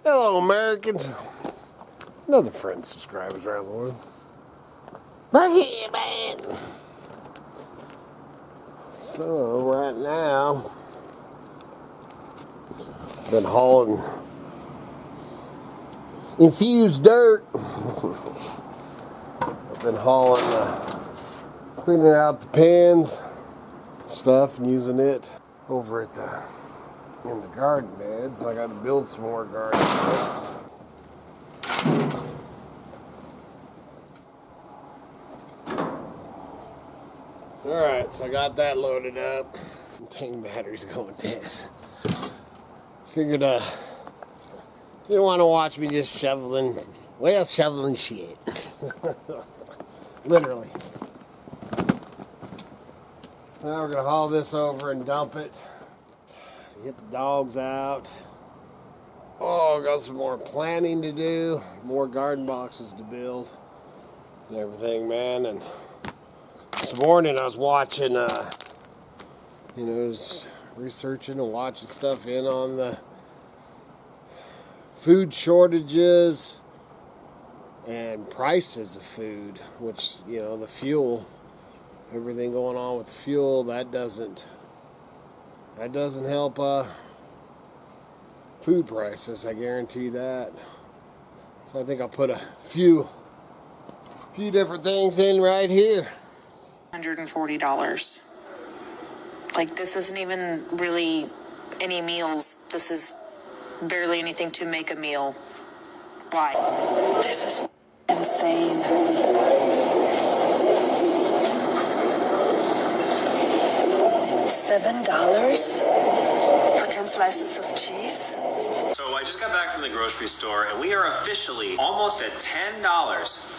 Hello, Americans. Another friend, subscribers around the world. Right here, man. So, right now, I've been hauling infused dirt. I've been hauling, cleaning out the pens, stuff, and using it over at in the garden beds. I got to build some more garden beds. Alright, so I got that loaded up. Dang, battery's going dead. Figured, you don't want to watch me just shoveling shit. Literally. Now we're going to haul this over and dump it. Get the dogs out. Oh, got some more planting to do. More garden boxes to build. And everything, man. And this morning I was watching, just researching and watching stuff in on the food shortages and prices of food, which, the fuel, everything going on with the fuel, that doesn't help food prices, I guarantee that. So I think I'll put a few different things in right here. $140. Like, this isn't even really any meals. This is barely anything to make a meal. Why? This is insane. $7 for 10 slices of cheese? So I just got back from the grocery store, and we are officially almost at $10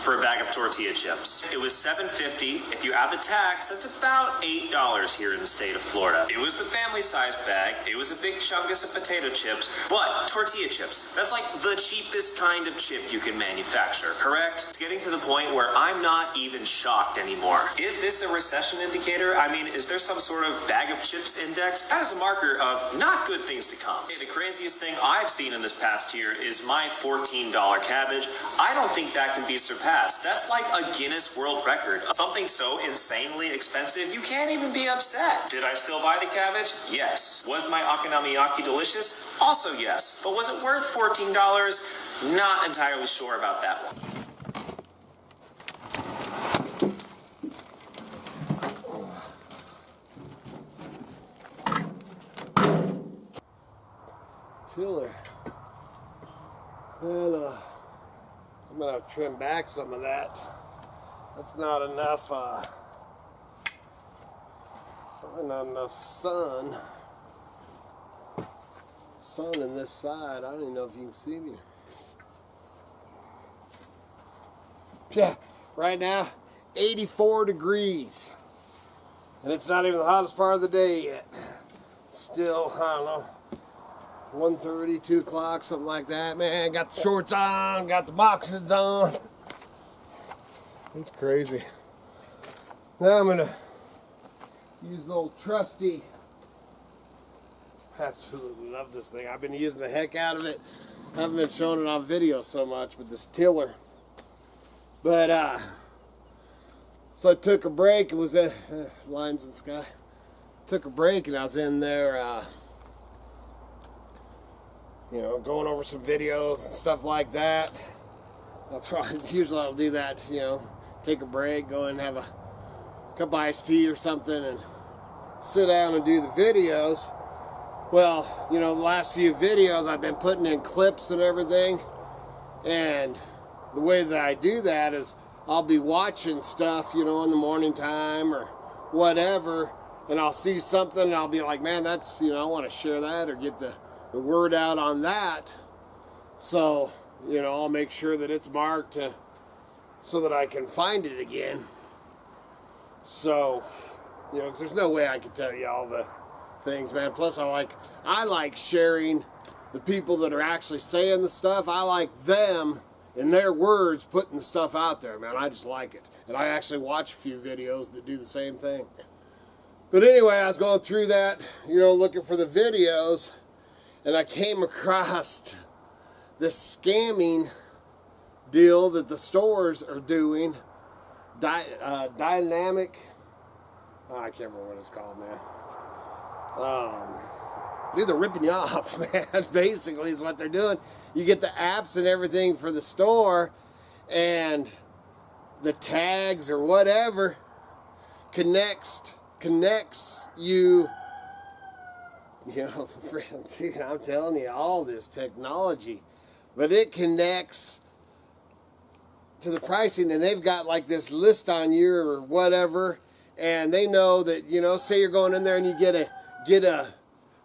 for a bag of tortilla chips. It was $7.50. If you add the tax, that's about $8 here in the state of Florida. It was the family-sized bag. It was a big chungus of potato chips. But tortilla chips, that's like the cheapest kind of chip you can manufacture, correct? It's getting to the point where I'm not even shocked anymore. Is this a recession indicator? I mean, is there some sort of bag of chips index? That is a marker of not good things to come. Hey, the craziest thing I've seen in this past year is my $14 cabbage. I don't think that can be surpassed. That's like a Guinness World Record. Something so insanely expensive, you can't even be upset. Did I still buy the cabbage? Yes. Was my okonomiyaki delicious? Also yes. But was it worth $14? Not entirely sure about that one. Tiller. And I'm gonna have to trim back some of that. That's not enough not enough sun in this side. I don't even know if you can see me. Yeah, right now 84 degrees, and it's not even the hottest part of the day yet. Still, I don't know, 1:30, 2 o'clock, something like that. Man, got the shorts on, got the moccasins on. It's crazy. Now I'm gonna use the old trusty. Absolutely love this thing. I've been using the heck out of it. I haven't been showing it on video so much with this tiller. But so I took a break. It was lines in the sky. Took a break and I was in there going over some videos and stuff like that. That's why usually I'll do that, take a break, go and have a cup of iced tea or something and sit down and do the videos. Well, the last few videos I've been putting in clips and everything, and the way that I do that is I'll be watching stuff, in the morning time or whatever, and I'll see something and I'll be like, man, that's, I want to share that or get the word out on that. So, I'll make sure that it's marked so that I can find it again. So, because there's no way I can tell you all the things, man. Plus, I like sharing the people that are actually saying the stuff. I like them in their words putting the stuff out there, man. I just like it. And I actually watch a few videos that do the same thing. But anyway, I was going through that, looking for the videos, and I came across this scamming deal that the stores are doing, dynamic, I can't remember what it's called, man. Dude, they're ripping you off, man. Basically is what they're doing. You get the apps and everything for the store, and the tags or whatever connects you. You know, dude, I'm telling you, all this technology, but it connects to the pricing, and they've got like this list on you or whatever, and they know that, you know, say you're going in there and you get a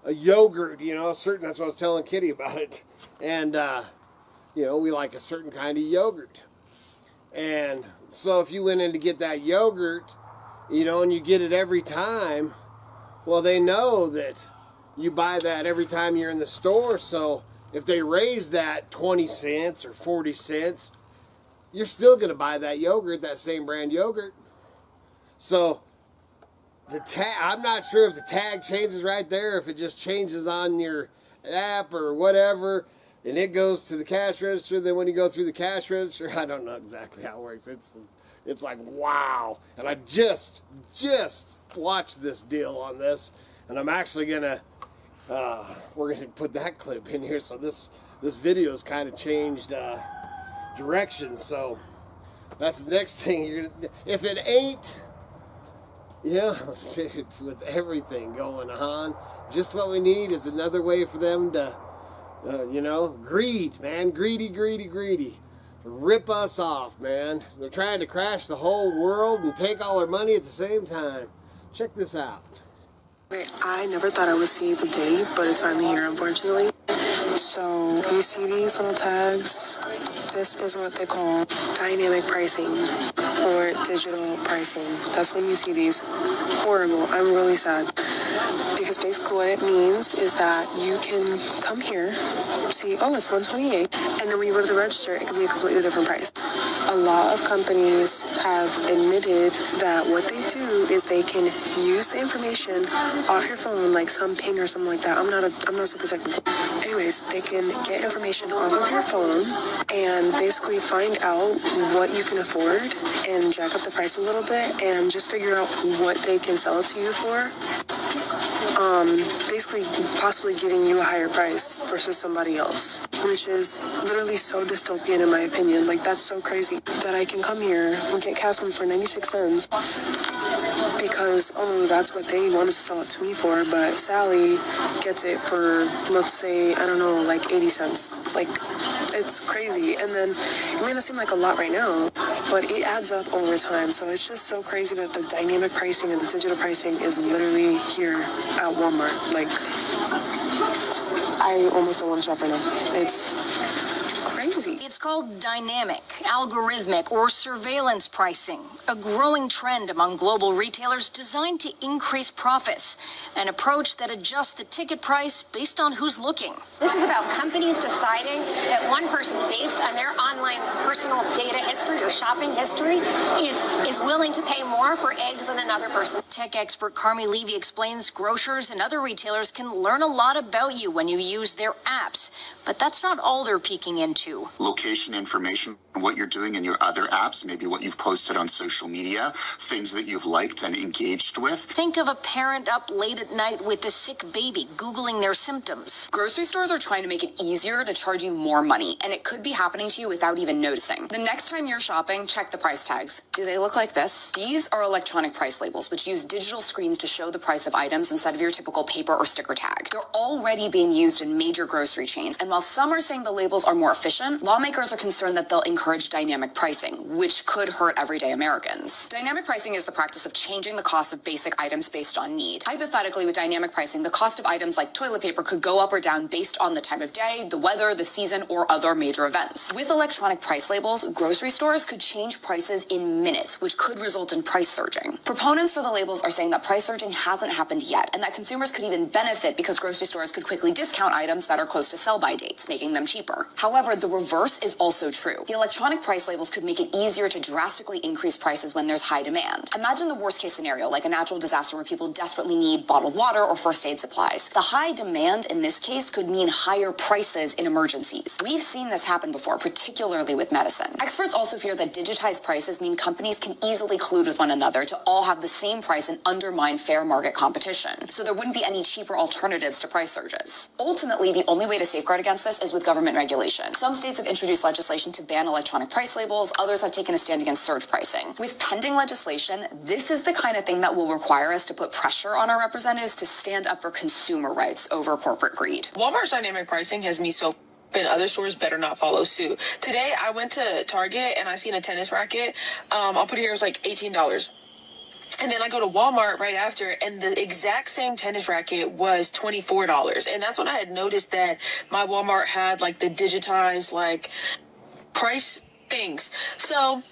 yogurt, you know, certain, that's what I was telling Kitty about it, and you know, we like a certain kind of yogurt, and so if you went in to get that yogurt, you know, and you get it every time, well, they know that you buy that every time you're in the store, so if they raise that 20 cents or 40 cents, you're still going to buy that yogurt, that same brand yogurt. So the tag, I'm not sure if the tag changes right there, if it just changes on your app or whatever, and it goes to the cash register. Then when you go through the cash register, I don't know exactly how it works. It's like, wow. And I just watched this deal on this, and I'm actually gonna we're gonna put that clip in here. So this video's kind of changed direction. So that's the next thing you're gonna, if it ain't, yeah, dude, with everything going on, just what we need is another way for them to, you know, greed, man, greedy, rip us off, man. They're trying to crash the whole world and take all our money at the same time. Check this out. I never thought I would see the day, but it's finally here, unfortunately. So you see these little tags? This is what they call dynamic pricing or digital pricing. That's when you see these. Horrible. I'm really sad. Because basically what it means is that you can come here, see, oh, it's $128, and then when you go to the register, it can be a completely different price. A lot of companies have admitted that what they do is they can use the information off your phone, like some ping or something like that. I'm not super technical. Anyways, they can get information off of your phone and basically find out what you can afford and jack up the price a little bit and just figure out what they can sell it to you for. Basically possibly giving you a higher price versus somebody else, which is literally so dystopian in my opinion. Like, that's so crazy that I can come here and get cat food for 96 cents because, oh, that's what they wanted to sell it to me for, but Sally gets it for, let's say, I don't know, like 80 cents. Like, it's crazy. And then it may not seem like a lot right now, but it adds up over time. So it's just so crazy that the dynamic pricing and the digital pricing is literally here at Walmart. Like, I almost don't want to shop right now. It's crazy. It's called dynamic, algorithmic, or surveillance pricing, a growing trend among global retailers designed to increase profits, an approach that adjusts the ticket price based on who's looking. This is about companies deciding that one person, based on their online personal data history or shopping history, is willing to pay more for eggs than another person. Tech expert Carmi Levy explains grocers and other retailers can learn a lot about you when you use their apps, but that's not all they're peeking into. Location information, what you're doing in your other apps, maybe what you've posted on social media, things that you've liked and engaged with. Think of a parent up late at night with a sick baby Googling their symptoms. Grocery stores are trying to make it easier to charge you more money, and it could be happening to you without even noticing. The next time you're shopping, check the price tags. Do they look like this? These are electronic price labels, which use digital screens to show the price of items instead of your typical paper or sticker tag. They're already being used in major grocery chains, and while some are saying the labels are more efficient, lawmakers are concerned that they'll encourage dynamic pricing, which could hurt everyday Americans. Dynamic pricing is the practice of changing the cost of basic items based on need. Hypothetically, with dynamic pricing, the cost of items like toilet paper could go up or down based on the time of day, the weather, the season, or other major events. With electronic price labels, grocery stores could change prices in minutes, which could result in price surging. Proponents for the labels are saying that price surging hasn't happened yet, and that consumers could even benefit because grocery stores could quickly discount items that are close to sell-by dates, making them cheaper. However, the reverse is also true. The Electronic price labels could make it easier to drastically increase prices when there's high demand. Imagine the worst case scenario, like a natural disaster where people desperately need bottled water or first aid supplies. The high demand in this case could mean higher prices in emergencies. We've seen this happen before, particularly with medicine. Experts also fear that digitized prices mean companies can easily collude with one another to all have the same price and undermine fair market competition. So there wouldn't be any cheaper alternatives to price surges. Ultimately, the only way to safeguard against this is with government regulation. Some states have introduced legislation to ban electronic price labels. Others have taken a stand against surge pricing. With pending legislation, this is the kind of thing that will require us to put pressure on our representatives to stand up for consumer rights over corporate greed. Walmart's dynamic pricing has me so and other stores better not follow suit. Today, I went to Target and I seen a tennis racket. I'll put it here, it was like $18. And then I go to Walmart right after, and the exact same tennis racket was $24. And that's when I had noticed that my Walmart had like the digitized like price things. So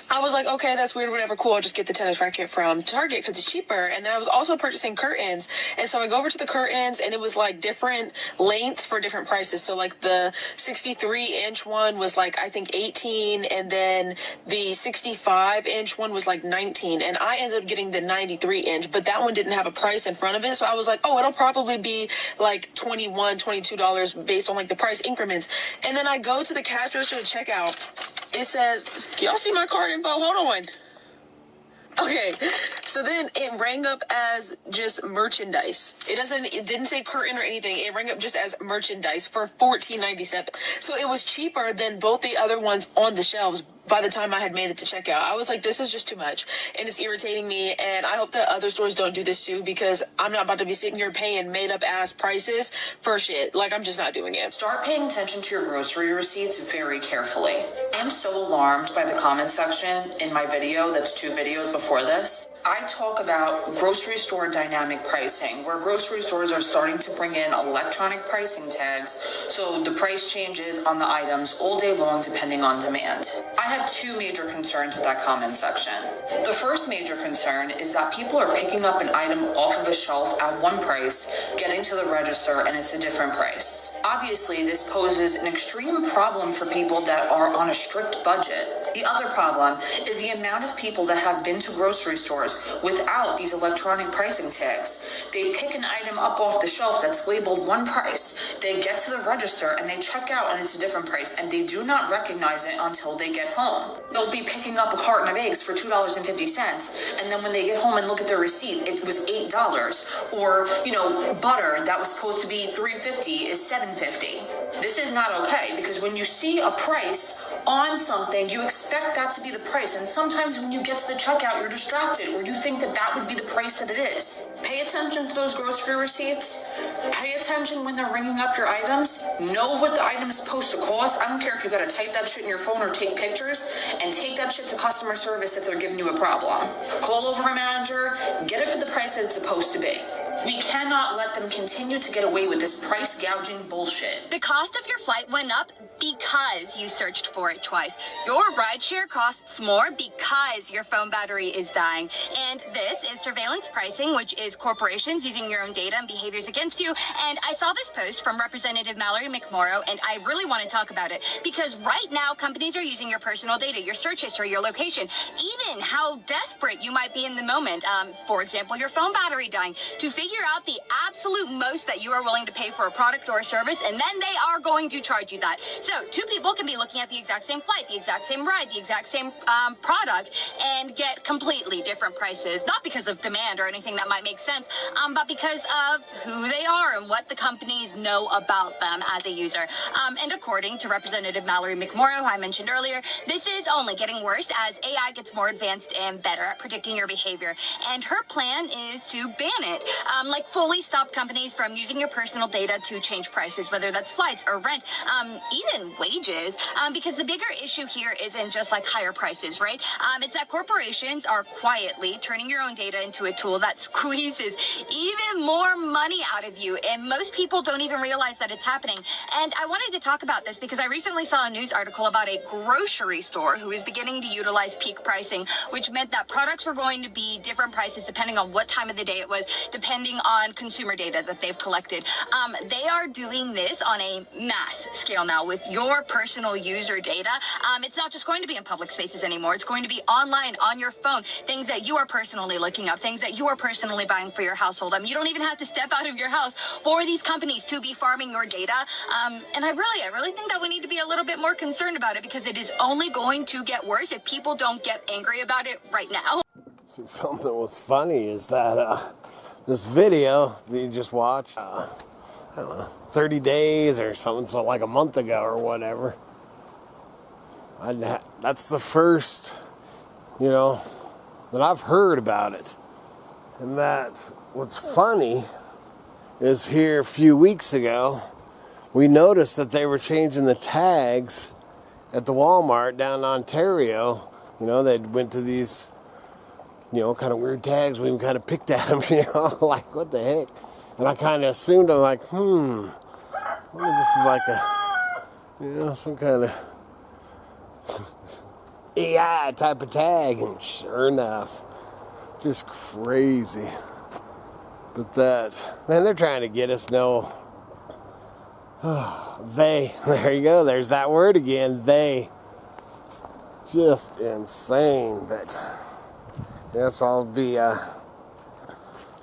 I was like, okay, that's weird, whatever, cool. I'll just get the tennis racket from Target because it's cheaper. And then I was also purchasing curtains. And so I go over to the curtains and it was like different lengths for different prices. So like the 63-inch one was like, I think 18. And then the 65-inch one was like 19. And I ended up getting the 93-inch, but that one didn't have a price in front of it. So I was like, oh, it'll probably be like $21, $22 based on like the price increments. And then I go to the cash register to check out. It says, can y'all see my card info? Hold on. Okay, so then it rang up as just merchandise. It didn't say curtain or anything. It rang up just as merchandise for $14.97. So it was cheaper than both the other ones on the shelves by the time I had made it to checkout. I was like, this is just too much. And it's irritating me. And I hope that other stores don't do this too, because I'm not about to be sitting here paying made up ass prices for shit. Like, I'm just not doing it. Start paying attention to your grocery receipts very carefully. I'm so alarmed by the comment section in my video, that's 2 videos before this. I talk about grocery store dynamic pricing, where grocery stores are starting to bring in electronic pricing tags, so the price changes on the items all day long depending on demand. I have 2 major concerns with that comment section. The first major concern is that people are picking up an item off of a shelf at one price, getting to the register, and it's a different price. Obviously, this poses an extreme problem for people that are on a strict budget. The other problem is the amount of people that have been to grocery stores without these electronic pricing tags. They pick an item up off the shelf that's labeled one price. They get to the register and they check out and it's a different price, and they do not recognize it until they get home. They'll be picking up a carton of eggs for $2.50, and then when they get home and look at their receipt, it was $8. Or, butter that was supposed to be $3.50 is $7.50. This is not okay, because when you see a price on something, you expect that to be the price, and sometimes when you get to the checkout, you're distracted, or you think that that would be the price that it is. Pay attention to those grocery receipts. Pay attention when they're ringing up your items. Know what the item is supposed to cost. I don't care if you gotta type that shit in your phone or take pictures, and take that shit to customer service if they're giving you a problem. Call over a manager, get it for the price that it's supposed to be. We cannot let them continue to get away with this price gouging bullshit. The cost of your flight went up because you searched for it twice. Your rideshare costs more because your phone battery is dying. And this is surveillance pricing, which is corporations using your own data and behaviors against you. And I saw this post from Representative Mallory McMorrow, and I really want to talk about it, because right now companies are using your personal data, your search history, your location, even how desperate you might be in the moment. For example, your phone battery dying, to figure out the absolute most that you are willing to pay for a product or a service, and then they are going to charge you that. So 2 people can be looking at the exact same flight, the exact same ride, the exact same product, and get completely different prices, not because of demand or anything that might make sense, but because of who they are and what the companies know about them as a user. And according to Representative Mallory McMorrow, who I mentioned earlier, this is only getting worse as AI gets more advanced and better at predicting your behavior. And her plan is to ban it. Like fully stop companies from using your personal data to change prices, whether that's flights or rent, even wages, because the bigger issue here isn't just like higher prices, right? It's that corporations are quietly turning your own data into a tool that squeezes even more money out of you, and most people don't even realize that it's happening. And I wanted to talk about this because I recently saw a news article about a grocery store who is beginning to utilize peak pricing, which meant that products were going to be different prices depending on what time of the day it was, depending reporting on consumer data that they've collected. They are doing this on a mass scale now with your personal user data. It's not just going to be in public spaces anymore. It's going to be online, on your phone, things that you are personally looking up, things that you are personally buying for your household. You don't even have to step out of your house for these companies to be farming your data. And I really think that we need to be a little bit more concerned about it, because it is only going to get worse if people don't get angry about it right now. Something that was funny is that this video that you just watched, I don't know, 30 days or something, so like a month ago or whatever. That's the first, that I've heard about it. And that what's funny is here a few weeks ago, we noticed that they were changing the tags at the Walmart down in Ontario. They went to these, kind of weird tags. We even kind of picked at them, like, what the heck? And I kind of assumed, I'm like, I wonder if this is like a, some kind of AI type of tag. And sure enough, just crazy. But they're trying to get us, there you go, there's that word again, they. Just insane. But yes, I'll be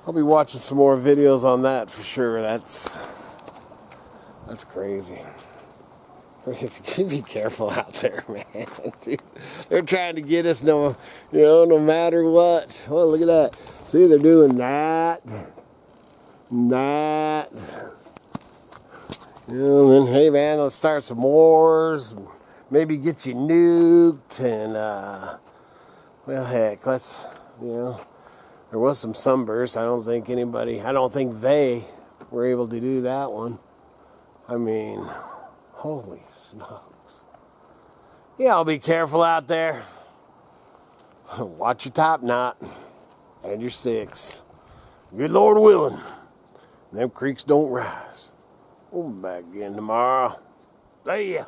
watching some more videos on that for sure. That's crazy. Be careful out there, man. Dude, they're trying to get us no matter what. Oh, look at that. See, they're doing that. Then, hey, man, let's start some wars. Maybe get you nuked. And, well, heck, let's, there was some sunbursts. I don't think they were able to do that one. I mean, holy smokes. Yeah, I'll be careful out there. Watch your top knot and your six. Good Lord willing, them creeks don't rise. We'll be back again tomorrow. See ya.